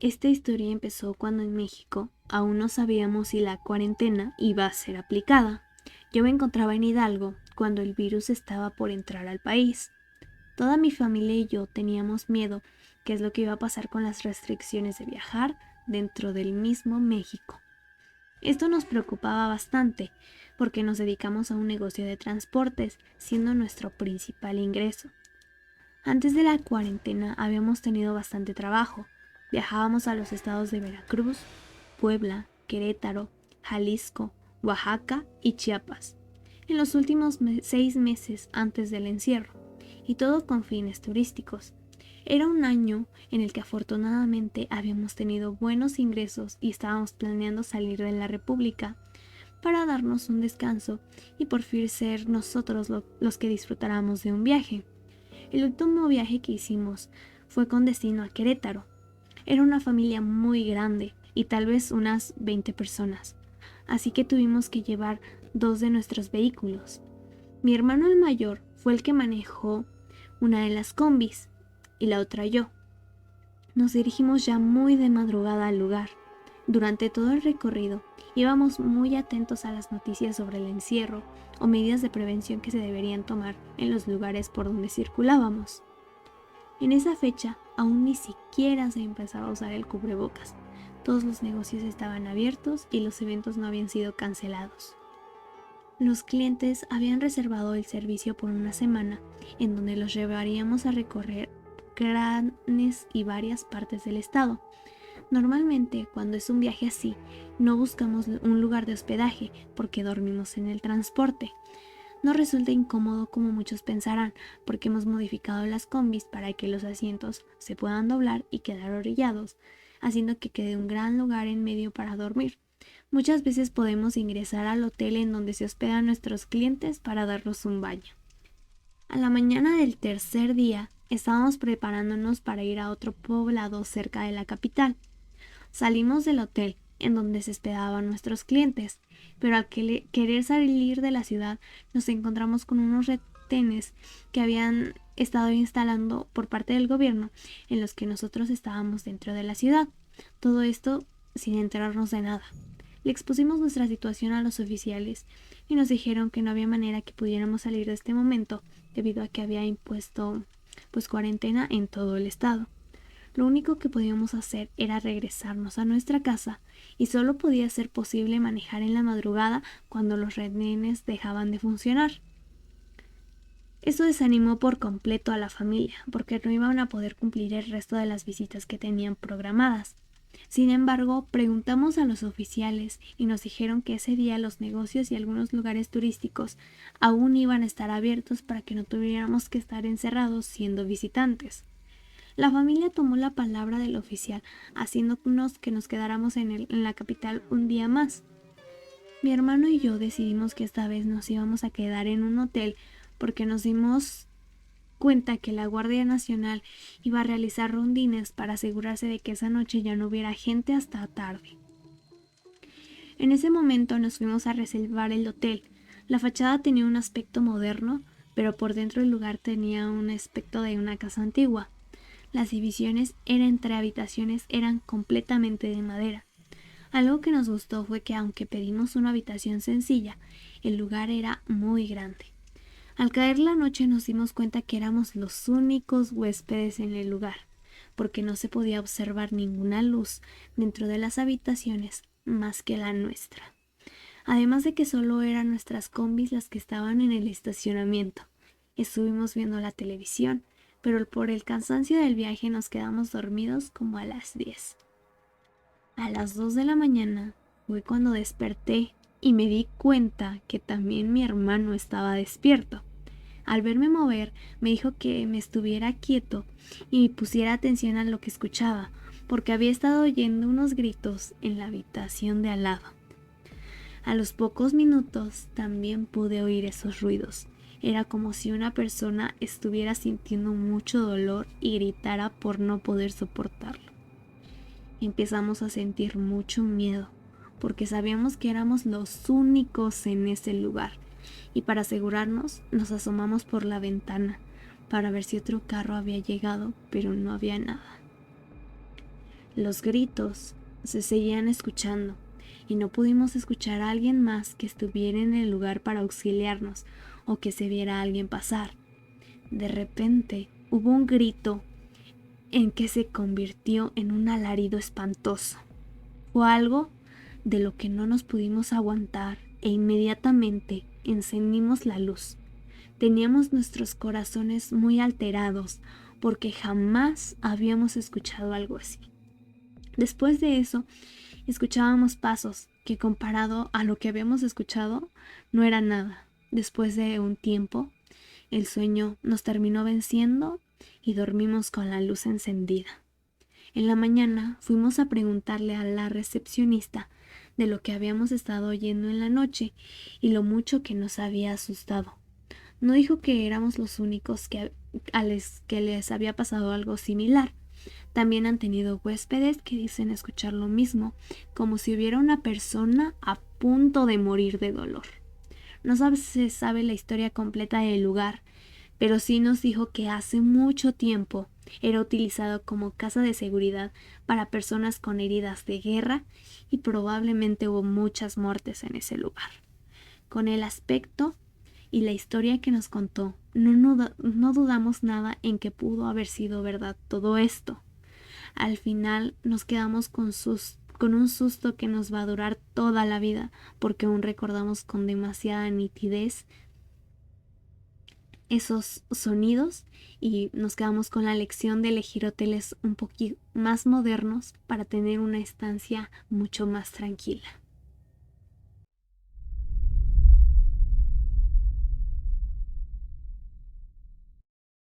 Esta historia empezó cuando en México aún no sabíamos si la cuarentena iba a ser aplicada. Yo me encontraba en Hidalgo cuando el virus estaba por entrar al país. Toda mi familia y yo teníamos miedo qué es lo que iba a pasar con las restricciones de viajar dentro del mismo México. Esto nos preocupaba bastante porque nos dedicamos a un negocio de transportes, siendo nuestro principal ingreso. Antes de la cuarentena habíamos tenido bastante trabajo. Viajábamos a los estados de Veracruz, Puebla, Querétaro, Jalisco, Oaxaca y Chiapas, en los últimos 6 meses antes del encierro, y todo con fines turísticos. Era un año en el que afortunadamente habíamos tenido buenos ingresos y estábamos planeando salir de la República para darnos un descanso y por fin ser nosotros los que disfrutáramos de un viaje. El último viaje que hicimos fue con destino a Querétaro. Era una familia muy grande y tal vez unas 20 personas, así que tuvimos que llevar 2 de nuestros vehículos. Mi hermano el mayor fue el que manejó una de las combis y la otra yo. Nos dirigimos ya muy de madrugada al lugar. Durante todo el recorrido íbamos muy atentos a las noticias sobre el encierro o medidas de prevención que se deberían tomar en los lugares por donde circulábamos. En esa fecha aún ni siquiera se empezaba a usar el cubrebocas. Todos los negocios estaban abiertos y los eventos no habían sido cancelados. Los clientes habían reservado el servicio por una semana, en donde los llevaríamos a recorrer grandes y varias partes del estado. Normalmente, cuando es un viaje así, no buscamos un lugar de hospedaje porque dormimos en el transporte. No resulta incómodo como muchos pensarán, porque hemos modificado las combis para que los asientos se puedan doblar y quedar orillados, haciendo que quede un gran lugar en medio para dormir. Muchas veces podemos ingresar al hotel en donde se hospedan nuestros clientes para darnos un baño. A la mañana del tercer día, estábamos preparándonos para ir a otro poblado cerca de la capital. Salimos del hotel en donde se hospedaban nuestros clientes, pero al querer salir de la ciudad nos encontramos con unos retenes que habían estado instalando por parte del gobierno en los que nosotros estábamos dentro de la ciudad. Todo esto sin enterarnos de nada. Le expusimos nuestra situación a los oficiales y nos dijeron que no había manera que pudiéramos salir de este momento debido a que había impuesto cuarentena en todo el estado. Lo único que podíamos hacer era regresarnos a nuestra casa y solo podía ser posible manejar en la madrugada cuando los retenes dejaban de funcionar. Esto desanimó por completo a la familia porque no iban a poder cumplir el resto de las visitas que tenían programadas. Sin embargo, preguntamos a los oficiales y nos dijeron que ese día los negocios y algunos lugares turísticos aún iban a estar abiertos para que no tuviéramos que estar encerrados siendo visitantes. La familia tomó la palabra del oficial, haciéndonos que nos quedáramos en la capital un día más. Mi hermano y yo decidimos que esta vez nos íbamos a quedar en un hotel porque nos dimos cuenta que la Guardia Nacional iba a realizar rondines para asegurarse de que esa noche ya no hubiera gente hasta tarde. En ese momento nos fuimos a reservar el hotel. La fachada tenía un aspecto moderno, pero por dentro el lugar tenía un aspecto de una casa antigua. Las divisiones entre habitaciones eran completamente de madera. Algo que nos gustó fue que aunque pedimos una habitación sencilla, el lugar era muy grande. Al caer la noche nos dimos cuenta que éramos los únicos huéspedes en el lugar, porque no se podía observar ninguna luz dentro de las habitaciones más que la nuestra. Además de que solo eran nuestras combis las que estaban en el estacionamiento. Estuvimos viendo la televisión, pero por el cansancio del viaje nos quedamos dormidos como a las 10. A las 2 de la mañana fue cuando desperté y me di cuenta que también mi hermano estaba despierto. Al verme mover, me dijo que me estuviera quieto y pusiera atención a lo que escuchaba, porque había estado oyendo unos gritos en la habitación de al lado. A los pocos minutos también pude oír esos ruidos. Era como si una persona estuviera sintiendo mucho dolor y gritara por no poder soportarlo. Empezamos a sentir mucho miedo, porque sabíamos que éramos los únicos en ese lugar, y para asegurarnos nos asomamos por la ventana para ver si otro carro había llegado, pero no había nada. Los gritos se seguían escuchando y no pudimos escuchar a alguien más que estuviera en el lugar para auxiliarnos o que se viera a alguien pasar. De repente hubo un grito en que se convirtió en un alarido espantoso. Fue algo de lo que no nos pudimos aguantar e inmediatamente encendimos la luz. Teníamos nuestros corazones muy alterados porque jamás habíamos escuchado algo así. Después de eso, escuchábamos pasos que comparado a lo que habíamos escuchado no era nada. Después de un tiempo, el sueño nos terminó venciendo y dormimos con la luz encendida. En la mañana fuimos a preguntarle a la recepcionista de lo que habíamos estado oyendo en la noche y lo mucho que nos había asustado. No dijo que éramos los únicos que les había pasado algo similar. También han tenido huéspedes que dicen escuchar lo mismo, como si hubiera una persona a punto de morir de dolor. No se sabe la historia completa del lugar, pero sí nos dijo que hace mucho tiempo era utilizado como casa de seguridad para personas con heridas de guerra y probablemente hubo muchas muertes en ese lugar. Con el aspecto y la historia que nos contó, no dudamos nada en que pudo haber sido verdad todo esto. Al final nos quedamos con un susto que nos va a durar toda la vida, porque aún recordamos con demasiada nitidez esos sonidos y nos quedamos con la lección de elegir hoteles un poquito más modernos para tener una estancia mucho más tranquila.